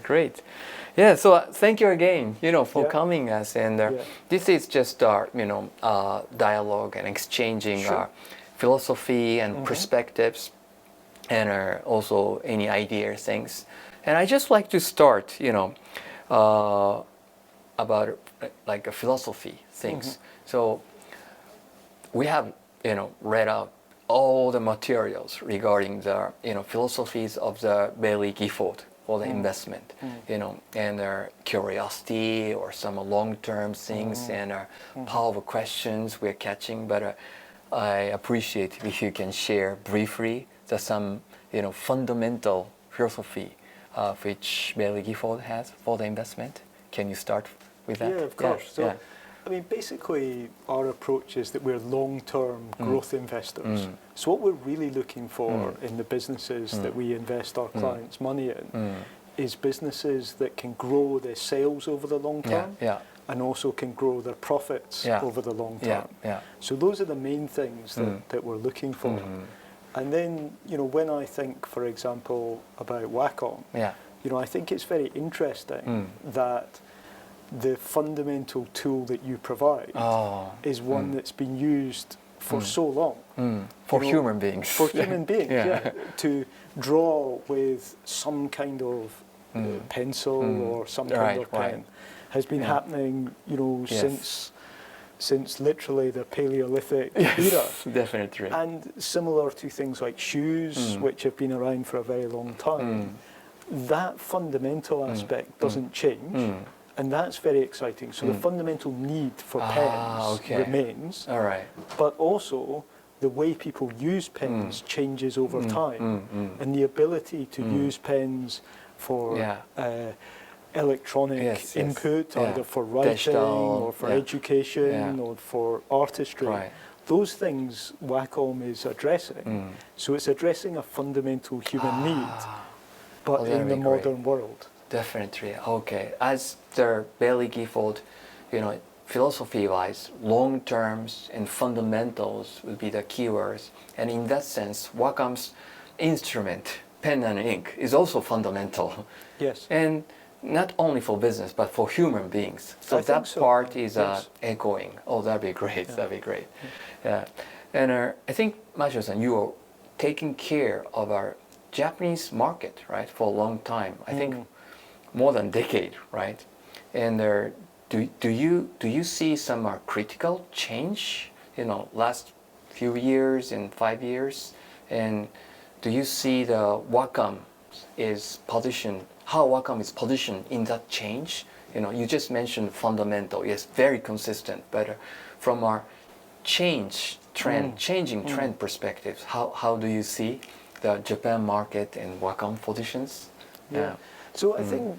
Great. Yeah, so thank you again, for Yeah. coming us. And this is just our, dialogue and exchanging Sure. our philosophy and perspectives and also any ideas, things. And I just like to start, about like a philosophy things. So we have, read out all the materials regarding the, philosophies of the Baillie Gifford for the investment, and their curiosity or some long-term things and powerful questions we're catching. But I appreciate if you can share briefly some, fundamental philosophy which Baillie Gifford has for the investment. Can you start with that? Yeah, of course. So, I mean, basically, our approach is that we're long-term growth investors. So what we're really looking for in the businesses that we invest our clients' money in is businesses that can grow their sales over the long term and also can grow their profits over the long term. So those are the main things that we're looking for. And then, when I think, for example, about Wacom, I think it's very interesting that the fundamental tool that you provide is one that's been used for so long. For human beings. For human beings, to draw with some kind of pencil or some kind of pen has been happening, since literally the Paleolithic era. Definitely. And similar to things like shoes, which have been around for a very long time, that fundamental aspect doesn't change. And that's very exciting. So the fundamental need for pens remains. All right. But also the way people use pens changes over time. And the ability to use pens for electronic input, either for writing Digital, or for education or for artistry. Those things Wacom is addressing. So it's addressing a fundamental human need, but in the modern world. Definitely. Okay. As the Baillie Gifford, philosophy-wise, long terms and fundamentals would be the keywords. And in that sense, Wacom's instrument, pen and ink, is also fundamental. Yes. And not only for business, but for human beings. So that part is echoing. Oh, that'd be great. That'd be great. Yeah. And I think, Mashio-san, you are taking care of our Japanese market, right, for a long time. I think more than a decade, right? And do you see some critical change, last few years and 5 years? And do you see the Wacom how Wacom is positioned in that change? You just mentioned fundamental, yes, very consistent, but from our changing trend perspectives, how do you see the Japan market and Wacom positions? So I think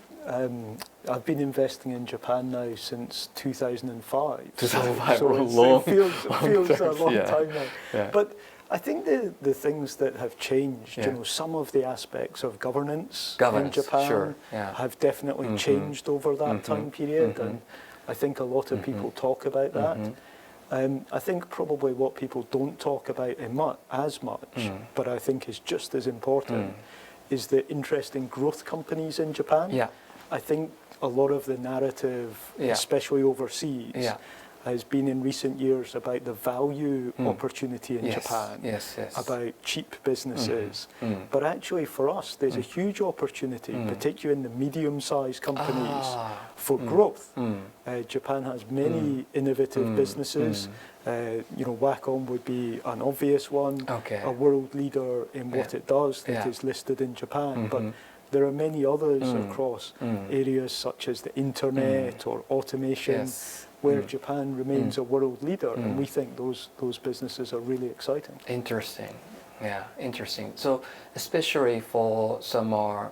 I've been investing in Japan now since 2005. 2005, so long, it feels a long time now. Yeah. But I think the things that have changed, some of the aspects of governance in Japan have definitely changed over that time period, and I think a lot of people talk about that. I think probably what people don't talk about as much, but I think is just as important, is the interesting growth companies in Japan. I think a lot of the narrative, especially overseas, has been in recent years about the value opportunity in Japan, about cheap businesses. But actually for us, there's a huge opportunity, particularly in the medium-sized companies, for growth. Japan has many innovative businesses. Wacom would be an obvious one, a world leader in what it does that is listed in Japan. But there are many others across areas such as the internet or automation, where Japan remains a world leader, and we think those businesses are really exciting. Interesting. Yeah, interesting. So especially for some more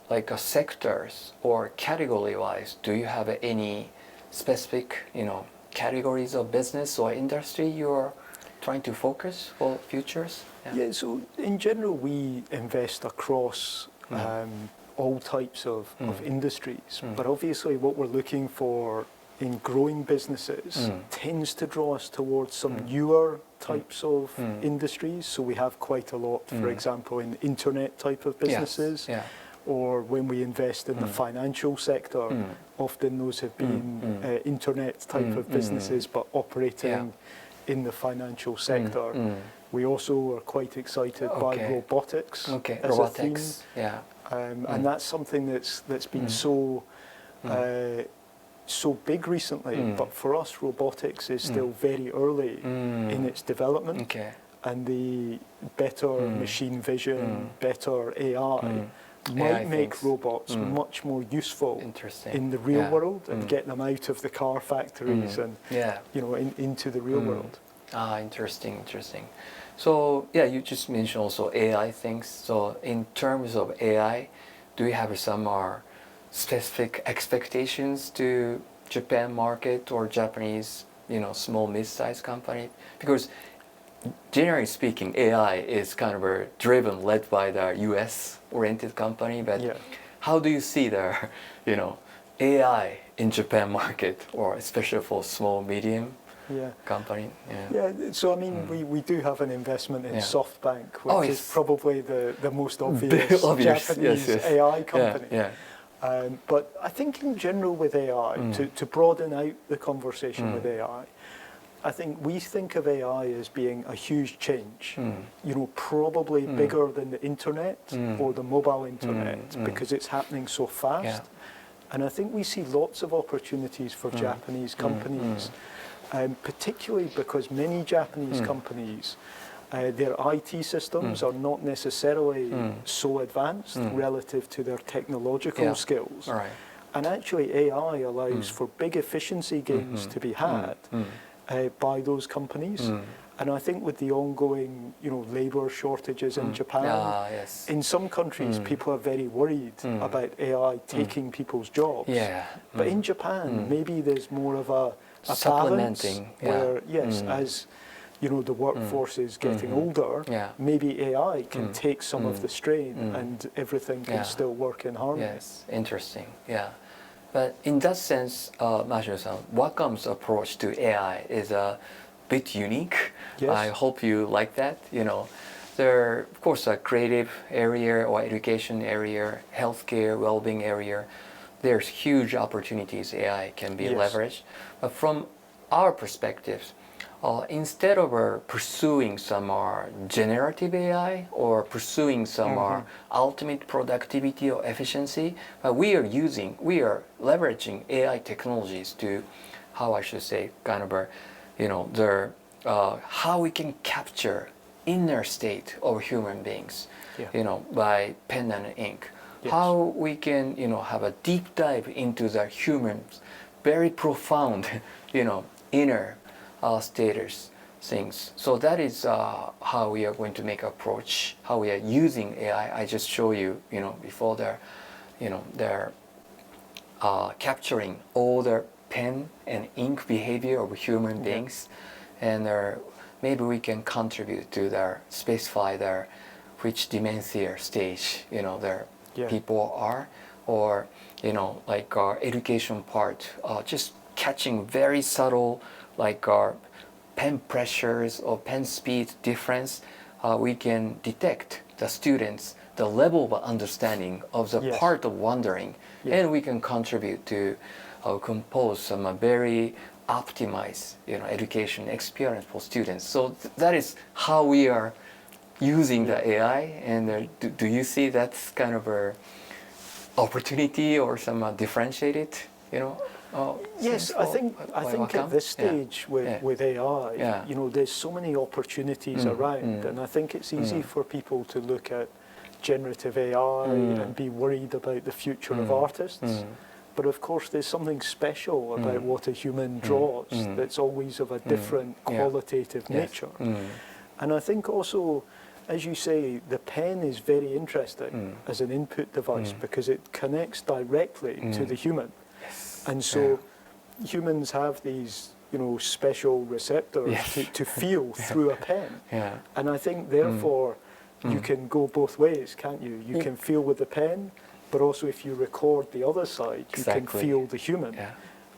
like sectors or category-wise, do you have any specific, categories of business or industry you're trying to focus for futures? Yeah, so in general, we invest across all types of industries, but obviously what we're looking for in growing businesses tends to draw us towards some newer types of industries. So we have quite a lot, for example, in internet type of businesses. or when we invest in the financial sector, often those have been internet type of businesses, but operating in the financial sector. We also are quite excited by robotics as a theme. And that's something that's been so big recently, but for us robotics is still very early in its development. And the better machine vision, better AI might make robots much more useful in the real world and get them out of the car factories and into the real world. Interesting. So you just mentioned also AI things. So in terms of AI, do you have some specific expectations to Japan market or Japanese, small mid-sized company? Because generally speaking, AI is kind of led by the US-oriented company. But how do you see the, AI in Japan market, or especially for small, medium company? So I mean, we do have an investment in SoftBank, which is probably the most obvious Japanese AI company. But I think in general with AI, to broaden out the conversation with AI, I think we think of AI as being a huge change, probably bigger than the internet or the mobile internet because it's happening so fast. And I think we see lots of opportunities for Japanese companies, particularly because many Japanese companies, their IT systems are not necessarily so advanced relative to their technological skills. And actually AI allows for big efficiency gains to be had by those companies. And I think with the ongoing, labour shortages in Japan, in some countries people are very worried about AI taking people's jobs. But in Japan, maybe there's more of a balance where, as the workforce is getting older, maybe AI can take some of the strain and everything can still work in harmony. Interesting. But in that sense, Mashiro-san, Wacom's approach to AI is a bit unique. I hope you like that. There, of course, a creative area or education area, healthcare, well-being area. There's huge opportunities AI can be leveraged. But from our perspective, instead of pursuing some generative AI or pursuing some ultimate productivity or efficiency, we are leveraging AI technologies to, how I should say, kind of how we can capture inner state of human beings, by pen and ink. How we can, have a deep dive into the human's very profound, inner status things. So that is how we are going to make approach, how we are using AI. I just show you, before they're capturing all the pen and ink behavior of human beings, and maybe we can contribute to specify which dementia stage, their people are, or like our education part, just catching very subtle, like our pen pressures or pen speed difference, we can detect the students, the level of understanding of the part of wondering, and we can contribute to compose some very optimized, education experience for students. So that is how we are using the AI. And do you see that's kind of a opportunity or some differentiated, Yes, I think at this stage with AI, there's so many opportunities around, and I think it's easy for people to look at generative AI and be worried about the future of artists. But of course, there's something special about what a human draws that's always of a different qualitative nature. And I think also, as you say, the pen is very interesting as an input device because it connects directly to the human. And so humans have these, special receptors to feel through a pen. And I think, therefore, you can go both ways, can't you? You can feel with the pen, but also if you record the other side, you can feel the human.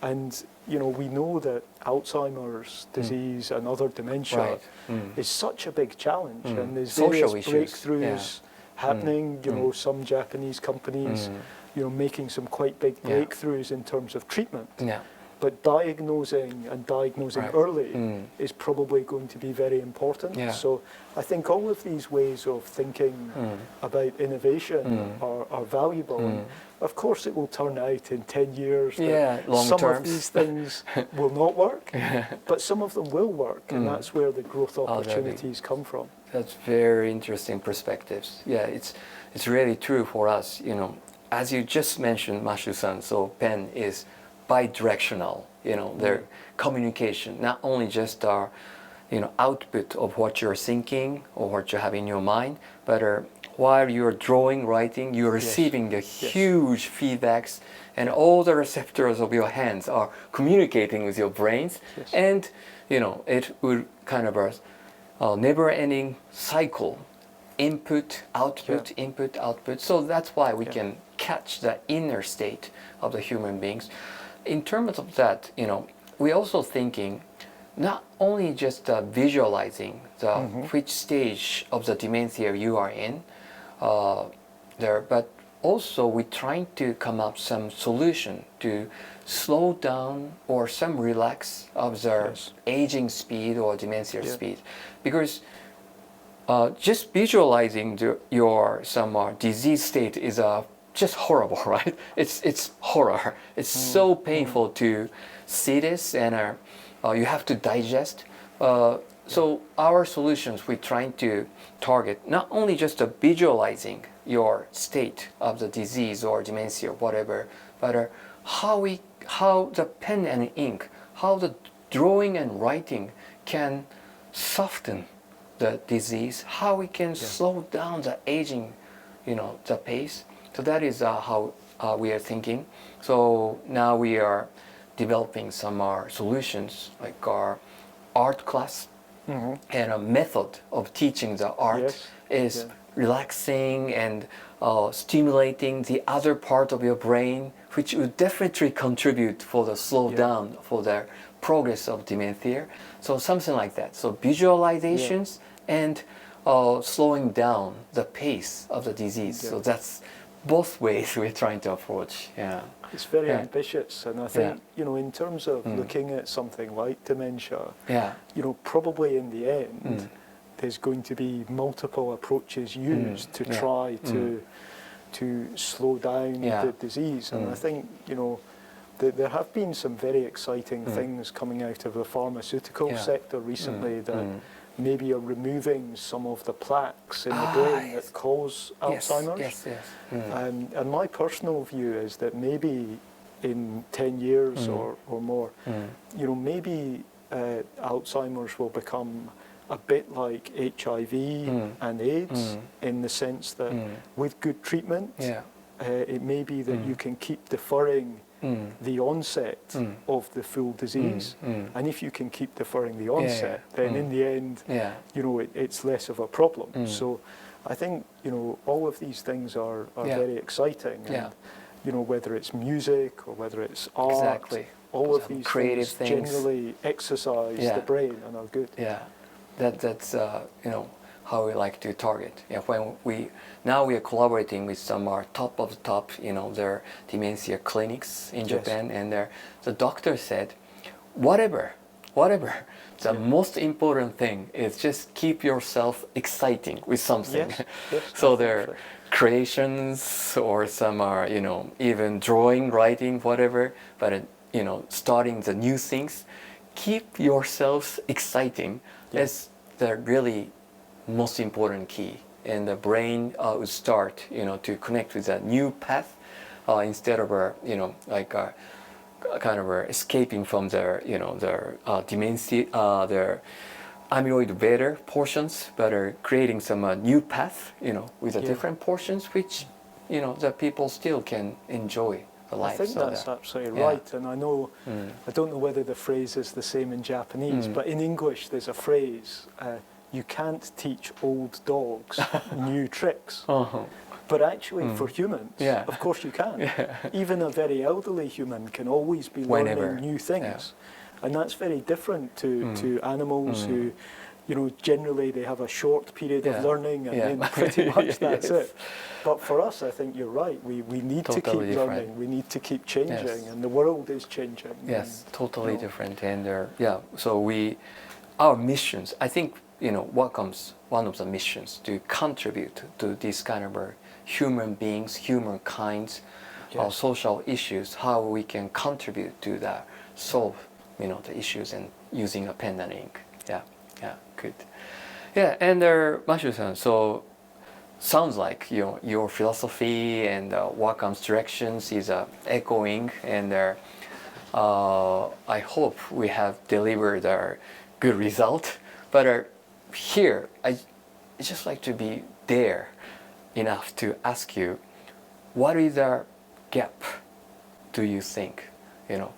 And, we know that Alzheimer's disease and other dementia is such a big challenge, and there's various breakthroughs happening. You know, some Japanese companies, you know, making some quite big breakthroughs in terms of treatment. Yeah. But diagnosing early is probably going to be very important. Yeah. So I think all of these ways of thinking about innovation are valuable. And of course, it will turn out in 10 years that some of these things will not work, but some of them will work, and that's where the growth opportunities come from. That's very interesting perspectives. Yeah, it's really true for us. You know, as you just mentioned, Mashu-san, so pen is bidirectional, you know, their communication, not only just our, you know, output of what you're thinking or what you have in your mind, but while you're drawing, writing, you're receiving the huge feedbacks, and all the receptors of your hands are communicating with your brains, and, you know, it would kind of a never-ending cycle, input, output, input, output. So that's why we can catch the inner state of the human beings. In terms of that, you know, we're also thinking not only just visualizing the which stage of the dementia you are in there, but also we're trying to come up some solution to slow down or some relax of the aging speed or dementia speed, because just visualizing your disease state is just horrible, right? It's horror. It's so painful to see this, and you have to digest. So our solutions, we're trying to target not only just visualizing your state of the disease or dementia, whatever, but how the pen and ink, how the drawing and writing can soften the disease, how we can slow down the aging, you know, the pace. So that is how we are thinking. So now we are developing some solutions, like our art class, and a method of teaching the art is relaxing and stimulating the other part of your brain, which would definitely contribute for the slow down for the progress of dementia. So something like that. So visualizations and slowing down the pace of the disease. So that's both ways we're trying to approach. Yeah, it's very ambitious, and I think you know, in terms of looking at something like dementia, you know, probably in the end, there's going to be multiple approaches used to try to slow down the disease, and I think, you know, there have been some very exciting things coming out of the pharmaceutical sector recently that maybe are removing some of the plaques in the brain that cause Alzheimer's. And my personal view is that maybe in 10 years or more, you know, maybe Alzheimer's will become a bit like HIV and AIDS, in the sense that with good treatment, it may be that you can keep deferring the onset of the full disease, and if you can keep deferring the onset, then in the end, you know, it's less of a problem. So I think, you know, all of these things are very exciting, and you know, whether it's music or whether it's art, all of these creative things generally exercise the brain and are good. That's you know, how we like to target. When we are collaborating with some top of the top, you know, their dementia clinics in Japan, and the doctor said, whatever, the most important thing is just keep yourself exciting with something. So their creations or some you know, even drawing, writing, whatever, but you know, starting the new things, keep yourselves exciting. That's the really most important key, and the brain would start, you know, to connect with a new path instead of you know, like kind of escaping from their, you know, their dementia, their amyloid beta portions, but creating some new path, you know, with the different portions, which, you know, the people still can enjoy the life. I think that's absolutely right, and I know, I don't know whether the phrase is the same in Japanese, but in English there's a phrase, you can't teach old dogs new tricks. But actually for humans, of course you can. Even a very elderly human can always be learning new things. And that's very different to animals who, generally they have a short period of learning and then pretty much that's it. But for us, I think you're right. We need to keep learning. We need to keep changing, and the world is changing. Yes, totally different. And so our missions, I think, Wacom's one of the missions to contribute to this kind of human beings, humankind's social issues, how we can contribute to that, solve, the issues and using a pen and ink. Yeah, good. Yeah, and Mashu-san, so sounds like your philosophy and Wacom's directions is echoing, and I hope we have delivered a good result. But here, I just like to be there enough to ask you, what is the gap, do you think,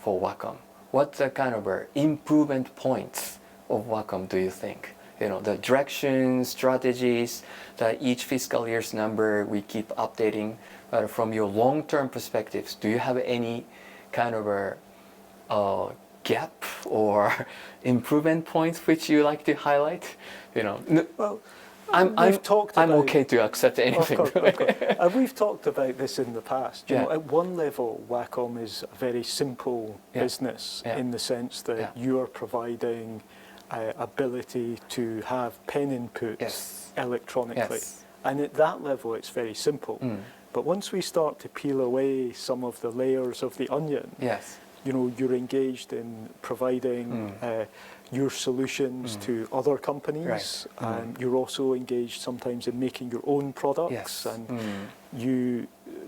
for Wacom? What's the kind of improvement points of Wacom, do you think? The directions, strategies, that each fiscal year's number we keep updating. But from your long-term perspectives, do you have any kind of a gap or improvement points which you like to highlight? Well, I'm okay to accept anything. Of course. And we've talked about this in the past. At one level, Wacom is a very simple business in the sense that you're providing ability to have pen input electronically. And at that level, it's very simple. But once we start to peel away some of the layers of the onion, you're engaged in providing your solutions to other companies. You're also engaged sometimes in making your own products, and you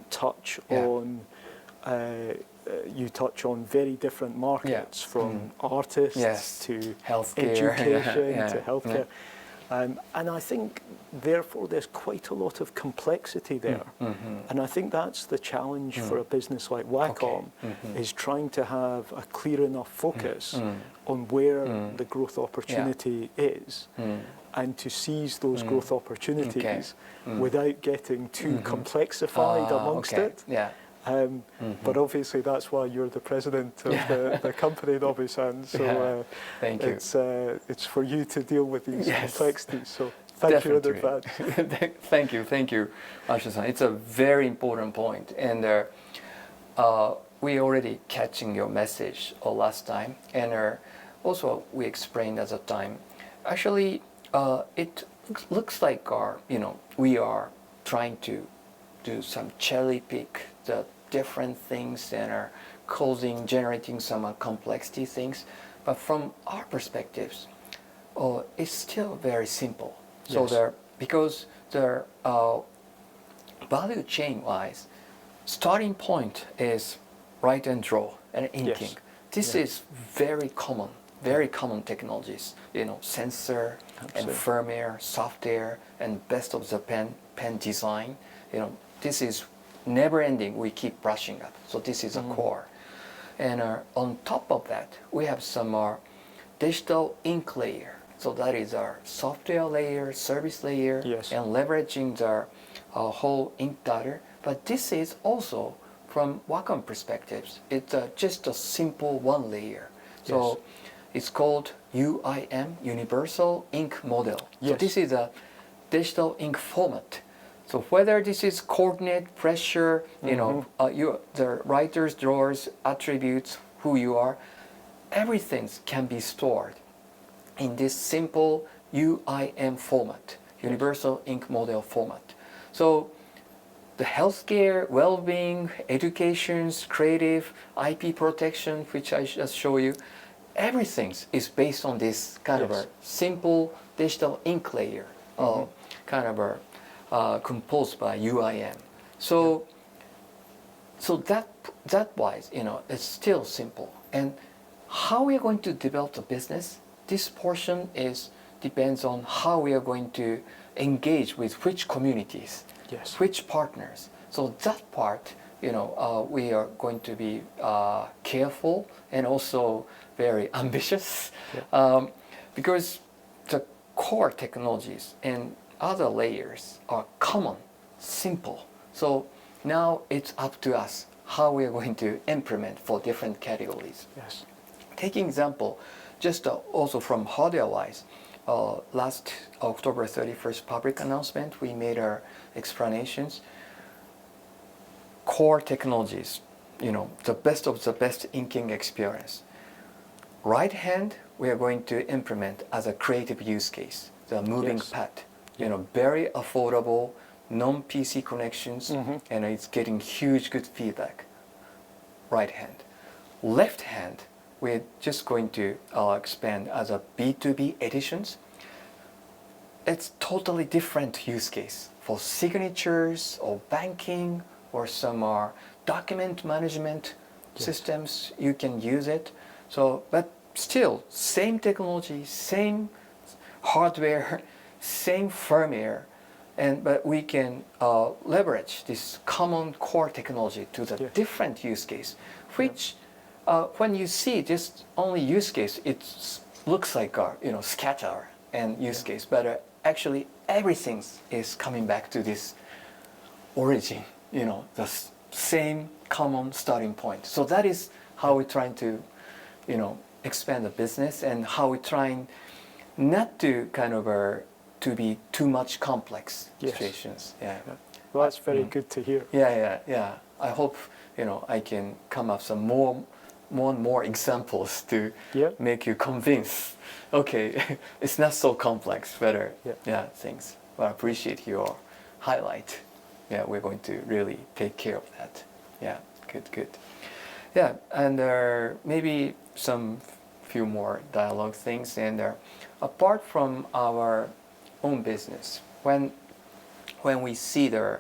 touch on very different markets, from artists to healthcare, education to healthcare. And I think, therefore, there's quite a lot of complexity there. And I think that's the challenge for a business like Wacom, is trying to have a clear enough focus on where the growth opportunity is, and to seize those growth opportunities without getting too complexified amongst it. But obviously that's why you're the president of the company, NOBU-san. So thank you. It's for you to deal with these complexities. So thank you in advance. Thank you, Mashu-san. It's a very important point, and we already catching your message last time, and also we explained at the time. Actually, it looks like we are trying to do some cherry pick the different things and are generating some complexity things. But from our perspectives, it's still very simple. So because the value chain wise, starting point is write and draw and inking. This is very common technologies. Sensor and firmware, software, and best of the pen design. This is never ending. We keep brushing up. So this is a core. And on top of that, we have some digital ink layer. So that is our software layer, service layer, and leveraging the whole ink data. But this is also, from Wacom perspectives, it's just a simple one layer. So it's called UIM, Universal Ink Model. So this is a digital ink format. So whether this is coordinate, pressure, the writer's drawers, attributes, who you are, everything can be stored in this simple UIM format, Universal Ink Model format. So the healthcare, well-being, education, creative, IP protection, which I just show you, everything is based on this kind of a simple digital ink layer, kind of a composed by UIM. So that wise, it's still simple. And how we are going to develop the business, this portion depends on how we are going to engage with which communities, which partners. So that part, we are going to be careful and also very ambitious, because the core technologies and other layers are common, simple. So now it's up to us how we are going to implement for different categories. Taking example, just also from hardware-wise, last October 31st public announcement, we made our explanations. Core technologies, the best of the best inking experience. Right hand, we are going to implement as a creative use case, the moving pad. Very affordable, non-PC connections, and it's getting huge good feedback. Right hand. Left hand, we're just going to expand as a B2B editions. It's totally different use case for signatures or banking or some document management systems. You can use it. So, but still, same technology, same hardware, same firmware, but we can leverage this common core technology to the different use case, which when you see just only use case, it looks like a scatter and use case, but actually everything is coming back to this origin, the same common starting point. So that is how we're trying to, expand the business, and how we're trying not to kind of to be too much complex situations. Well, that's very good to hear. I hope I can come up some more and more examples to make you convinced. Okay, it's not so complex, better things. But I appreciate your highlight. We're going to really take care of that. Good. And maybe some few more dialogue things. And apart from our own business, when we see the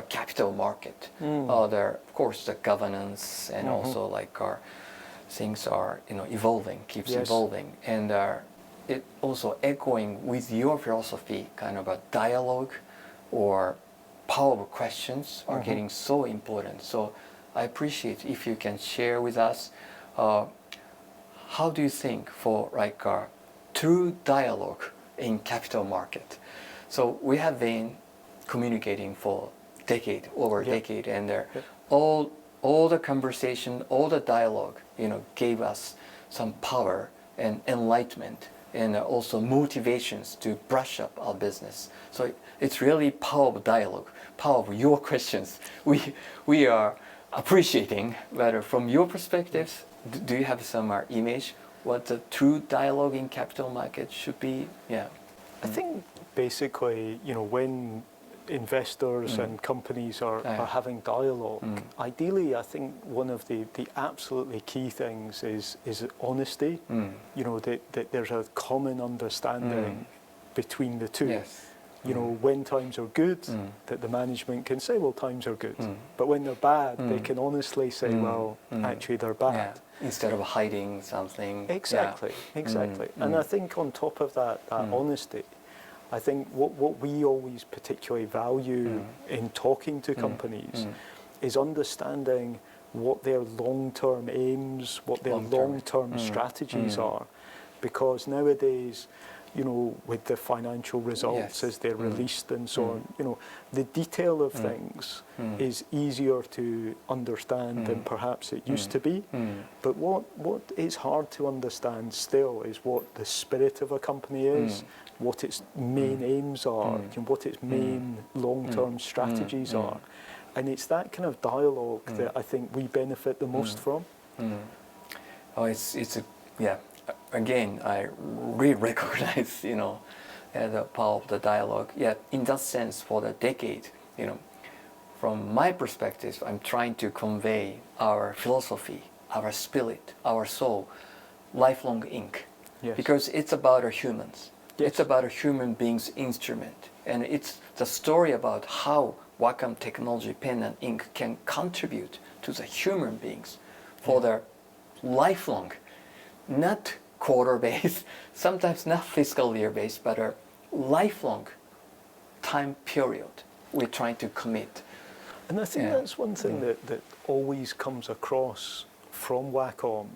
capital market, there of course the governance and also our things are evolving, keeps evolving, and it also echoing with your philosophy, kind of a dialogue or powerful questions are getting so important. So I appreciate if you can share with us how do you think for true dialogue in capital market. So we have been communicating for over a decade, and all the conversation, all the dialogue, gave us some power and enlightenment, and also motivations to brush up our business. So it's really power of dialogue, power of your questions. We are appreciating, but from your perspectives, do you have some image what the true dialogue in capital market should be? I think basically, when investors and companies are having dialogue, ideally I think one of the absolutely key things is honesty, that there's a common understanding between the two. When times are good, that the management can say, well, times are good. But when they're bad, they can honestly say, well, actually they're bad. Instead of hiding something. Exactly. And I think on top of that honesty, I think what we always particularly value in talking to companies is understanding what their long-term aims, what their long-term strategies are. Because nowadays, with the financial results as they're released and so on, the detail of things is easier to understand than perhaps it used to be. But what is hard to understand still is what the spirit of a company is, what its main aims are, and what its main long-term strategies are. And it's that kind of dialogue that I think we benefit the most from. Again, I really recognize, the power of the dialogue. In that sense, for the decade, from my perspective, I'm trying to convey our philosophy, our spirit, our soul, lifelong ink, because it's about our humans. It's about a human being's instrument, and it's the story about how Wacom technology, pen and ink, can contribute to the human beings for their lifelong, not quarter-based, sometimes not fiscal year-based, but a lifelong time period we're trying to commit. And I think that's one thing that always comes across from Wacom,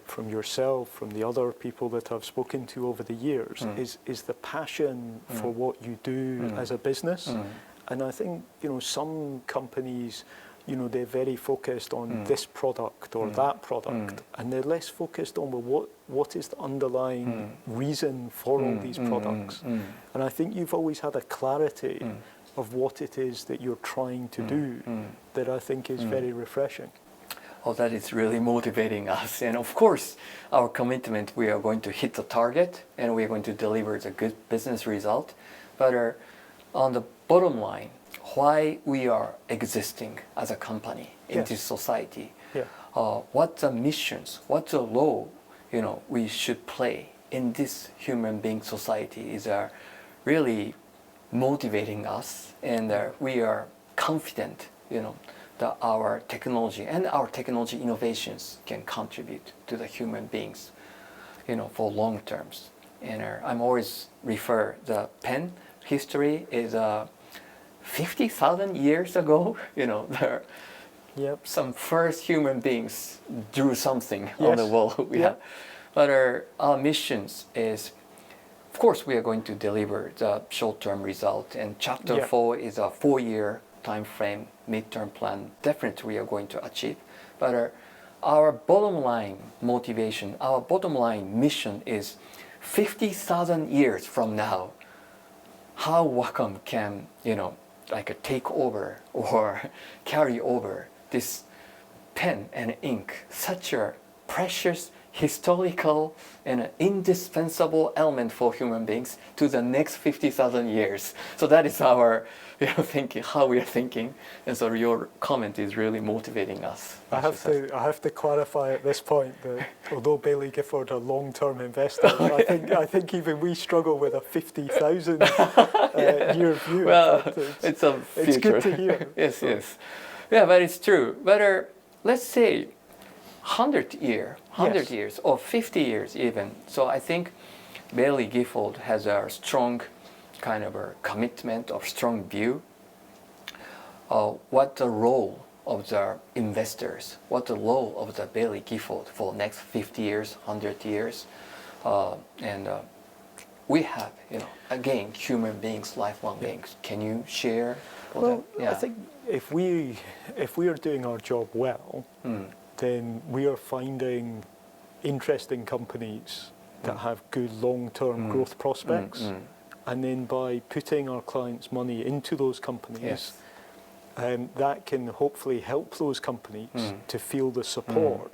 from yourself, from the other people that I've spoken to over the years, is the passion for what you do as a business. And I think, some companies, they're very focused on this product or that product, and they're less focused on, well, what is the underlying reason for all these products. And I think you've always had a clarity of what it is that you're trying to do that I think is very refreshing. Oh, that is really motivating us. And of course, our commitment, we are going to hit the target and we are going to deliver the good business result. But on the bottom line, why we are existing as a company in this society, what the missions, what the role, we should play in this human being society is really motivating us, and we are confident, that our technology and our technology innovations can contribute to the human beings, for long terms. And I'm always refer the pen history is 50,000 years ago, there some first human beings drew something on the wall. But our missions is, of course, we are going to deliver the short-term result, and Chapter 4 is a 4-year time frame, midterm plan. Definitely we are going to achieve. But our bottom line motivation, our bottom line mission is 50,000 years from now, how Wacom can, take over or carry over this pen and ink, such a precious historical and indispensable element for human beings to the next 50,000 years. So that is our thinking, how we are thinking. And so your comment is really motivating us. I have to clarify at this point that although Baillie Gifford are long-term investors, I think even we struggle with a 50,000 year view. Well, it's a future. It's good to hear. Yes, yes. Yeah, but it's true. But let's say 100 years or 50 years even. So I think Baillie Gifford has a strong kind of a commitment or strong view what the role of the investors, what the role of the Baillie Gifford for next 50 years, 100 years. And we have, again, human beings, lifelong beings. Can you share? Well, I think if we are doing our job well, then we are finding interesting companies that have good long-term growth prospects. And then by putting our clients' money into those companies, that can hopefully help those companies to feel the support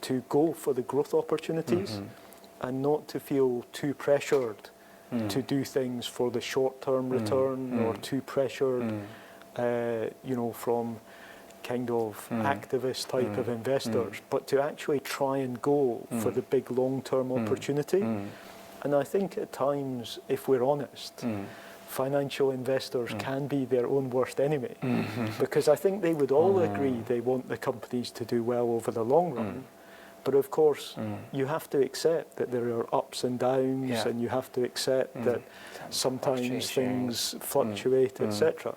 to go for the growth opportunities and not to feel too pressured to do things for the short-term return or too pressured, from kind of activist type of investors, but to actually try and go for the big long-term opportunity. And I think at times, if we're honest, financial investors can be their own worst enemy, because I think they would all agree they want the companies to do well over the long run. But of course, you have to accept that there are ups and downs, and you have to accept that sometimes things fluctuate, etc.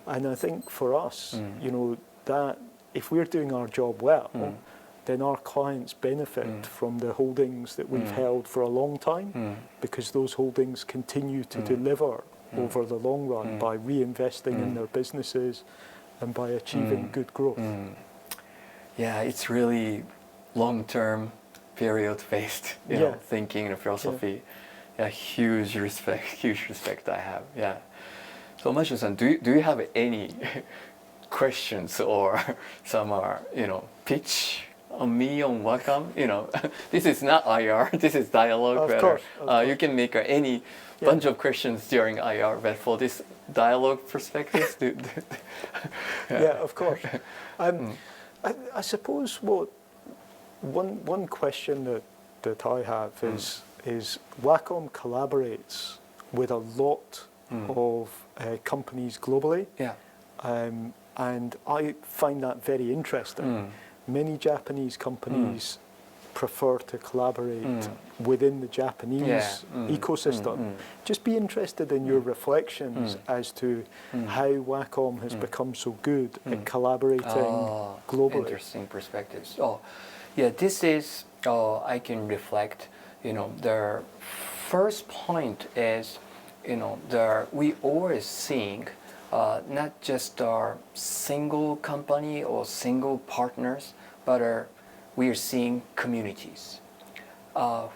And I think for us, that if we're doing our job well, then our clients benefit from the holdings that we've held for a long time, because those holdings continue to deliver over the long run by reinvesting in their businesses and by achieving good growth. Yeah, it's really long-term, period-based, thinking and philosophy. Yeah, huge respect I have. Yeah. So, Mashu-san, do you have any questions or some pitch on me on Wacom? This is not IR. This is dialogue. Of course. You can make any bunch of questions during IR, but for this dialogue perspective, of course. I suppose one question that I have is Wacom collaborates with a lot of companies globally. And I find that very interesting. Many Japanese companies prefer to collaborate within the Japanese ecosystem. Just be interested in your reflections as to how Wacom has become so good at collaborating globally. Interesting perspectives. This is, I can reflect, the first point is, we always seeing not just our single company or single partners, but we are seeing communities.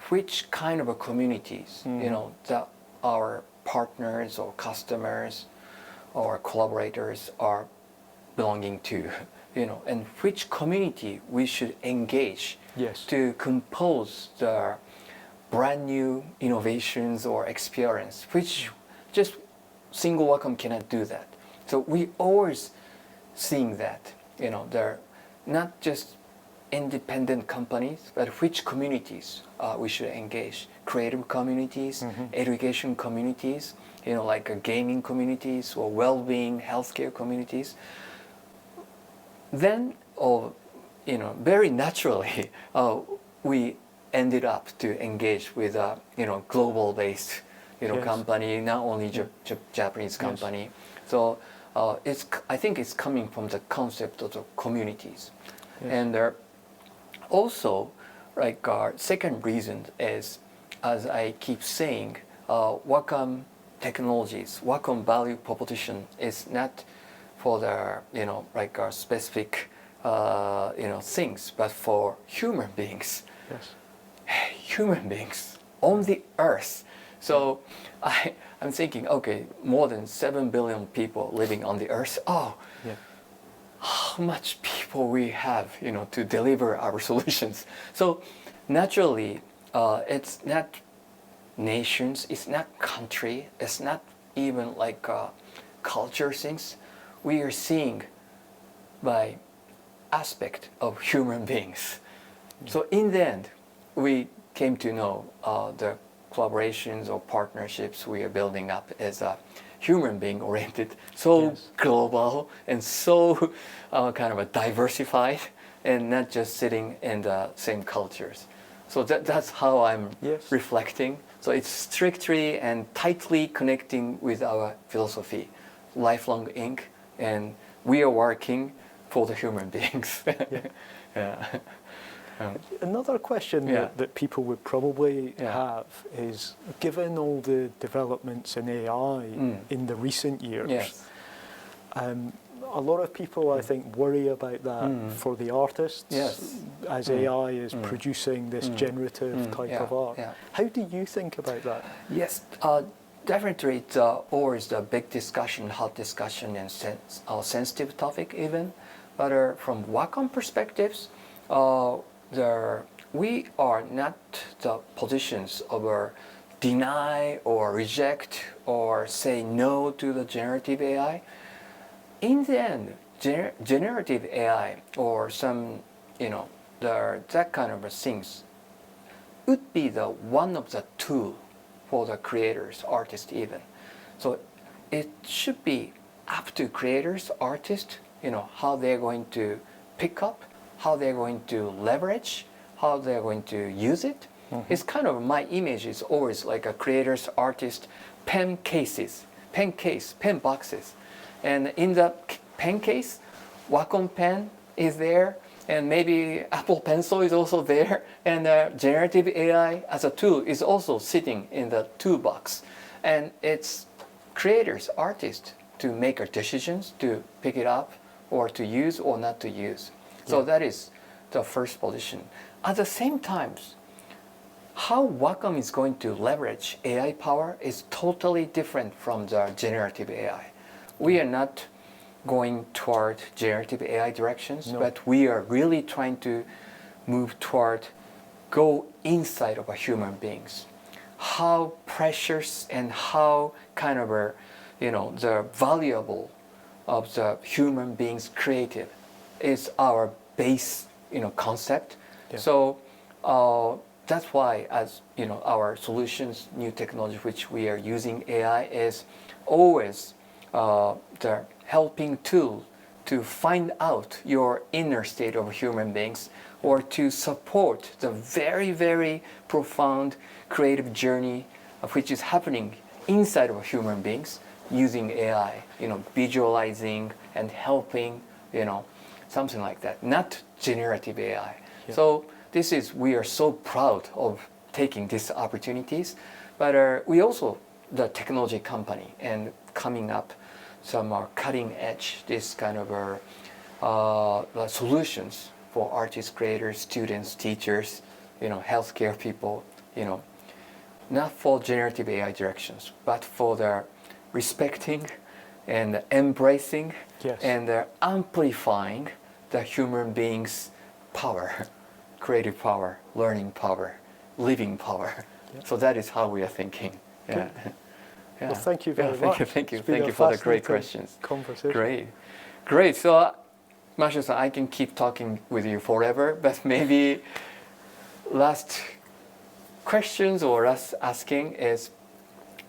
Which kind of a communities, that our partners or customers or collaborators are belonging to, and which community we should engage to compose the brand new innovations or experience, which just single Wacom cannot do that. So we always seeing that, they're not just independent companies, but which communities we should engage. Creative communities, education communities, like gaming communities or well-being healthcare communities. Then, very naturally, we ended up to engage with a global-based company, not only Japanese company. So I think it's coming from the concept of the communities. And also, like our second reason is, as I keep saying, Wacom technologies, Wacom value proposition is not for the like our specific things, but for human beings. Human beings on the earth. So I'm thinking, okay, more than 7 billion people living on the earth. How much people we have, to deliver our solutions. So naturally, it's not nations, it's not country, it's not even like culture things. We are seeing by aspect of human beings. So in the end, we came to know the collaborations or partnerships we are building up as a human being oriented, so global and so kind of a diversified, and not just sitting in the same cultures. So that's how I'm reflecting. So it's strictly and tightly connecting with our philosophy, lifelong Inc., and we are working for the human beings. Another question that people would probably have is, given all the developments in AI in the recent years, a lot of people, I think, worry about that for the artists, as AI is producing this generative type of art. How do you think about that? Yes, definitely it's always a big discussion, hot discussion, and sensitive topic even. But from Wacom perspectives, we are not the positions of deny or reject or say no to the generative AI. In the end, generative AI or some, that kind of things would be the one of the tool for the creators, artists even. So it should be up to creators, artists, how they're going to pick up, how they're going to leverage, how they're going to use it. It's kind of, my image is always like a creators, artist, pen boxes. And in the pen case, Wacom pen is there, and maybe Apple Pencil is also there, and generative AI as a tool is also sitting in the toolbox. And it's creators, artists, to make decisions to pick it up or to use or not to use. So that is the first position. At the same time, how Wacom is going to leverage AI power is totally different from the generative AI. We are not going toward generative AI directions, but we are really trying to move toward go inside of a human beings. How precious and how kind of the valuable of the human beings creative is our base concept. So that's why, as our solutions, new technology which we are using AI is always the helping tool to find out your inner state of human beings, or to support the very, very profound creative journey which is happening inside of human beings using AI, visualizing and helping, something like that, not generative AI. So we are so proud of taking these opportunities, but we also, the technology company, and coming up some cutting edge, this kind of solutions for artists, creators, students, teachers, healthcare people, not for generative AI directions, but for the respecting and embracing and amplifying the human being's power, creative power, learning power, living power. Yep. So that is how we are thinking. Yeah. Well, thank you very much. Thank you for the great questions. Conversation. Great. So, Marshall-san, I can keep talking with you forever, but maybe last questions or last asking is,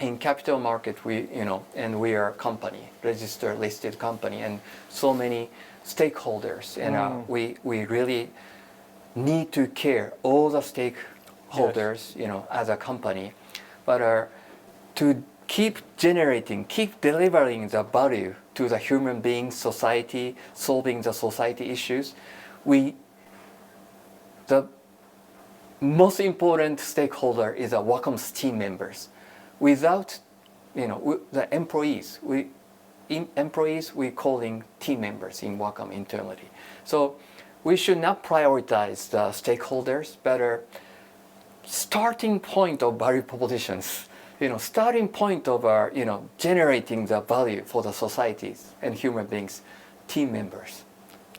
in capital market, we are a company, registered listed company, and so many stakeholders, and we really need to care all the stakeholders, as a company, but to keep generating, keep delivering the value to the human being, society, solving the society issues, the most important stakeholder is Wacom's team members. Without, the employees, we calling team members in Wacom internally. So we should not prioritize the stakeholders, but starting point of value propositions, starting point of generating the value for the societies and human beings, team members.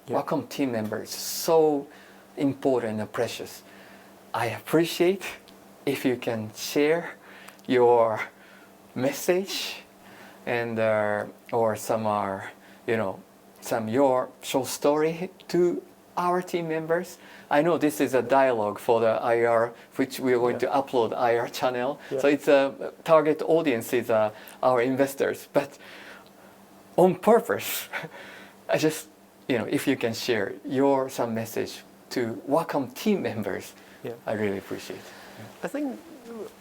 Yeah. Wacom team members, so important and precious. I appreciate if you can share your message and or some your short story to our team members. I know this is a dialogue for the IR, which we are going to upload IR channel. Yeah. So it's a target audience is our investors. But on purpose, I just if you can share some message to Wacom team members, I really appreciate it. I think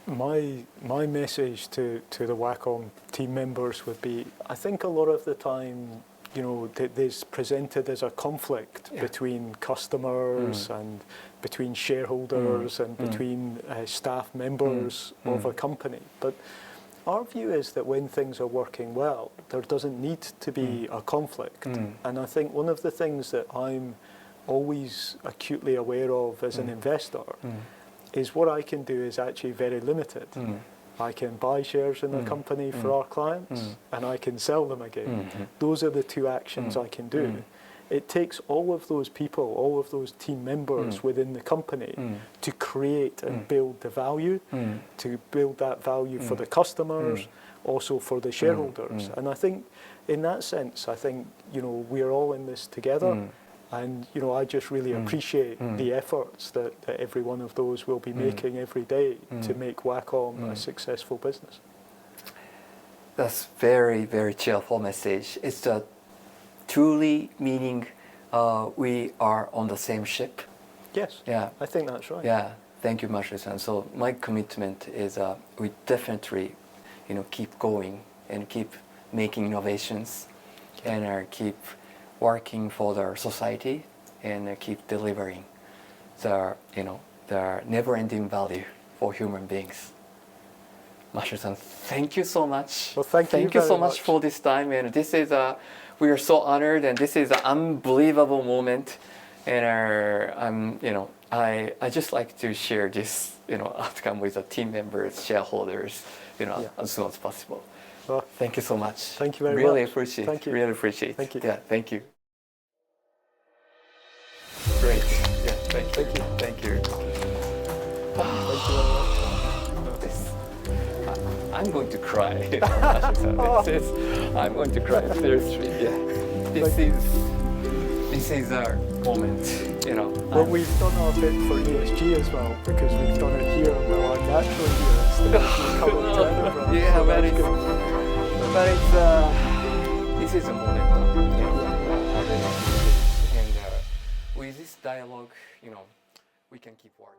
my message to the Wacom team members would be, I think a lot of the time, there's presented as a conflict between customers and between shareholders and between staff members of a company. But our view is that when things are working well, there doesn't need to be a conflict. And I think one of the things that I'm always acutely aware of as an investor is what I can do is actually very limited. I can buy shares in a company for our clients and I can sell them again. Those are the two actions I can do. It takes all of those people, all of those team members within the company to create and build the value, to build that value for the customers, also for the shareholders. And I think in that sense, we are all in this together. And I just really appreciate the efforts that every one of those will be making every day to make Wacom a successful business. That's very, very cheerful message. It's truly meaning we are on the same ship. Yes. Yeah. I think that's right. Yeah. Thank you, Marshall-san. So my commitment is we definitely, keep going and keep making innovations and keep working for the society and keep delivering the never-ending value for human beings. Marshall-san, thank you so much. Well, thank you so much for this time, and this is we are so honored, and this is an unbelievable moment, and I just like to share this outcome with the team members, shareholders, as soon as possible. Well, thank you so much. Thank you very much. Really appreciate. Thank you. Really appreciate. Thank you. Yeah, thank you. Great. Yeah, thank you. Thank you. Thank you. Thank you very much. I'm going to cry. I'm going to cry. Seriously. Yeah. This is our moment. Well, we've done our bit for ESG as well, because we've done it here. Well, I'm naturally here instead of coming to Edinburgh. Yeah, so but this is a moment. And with this dialogue, we can keep working.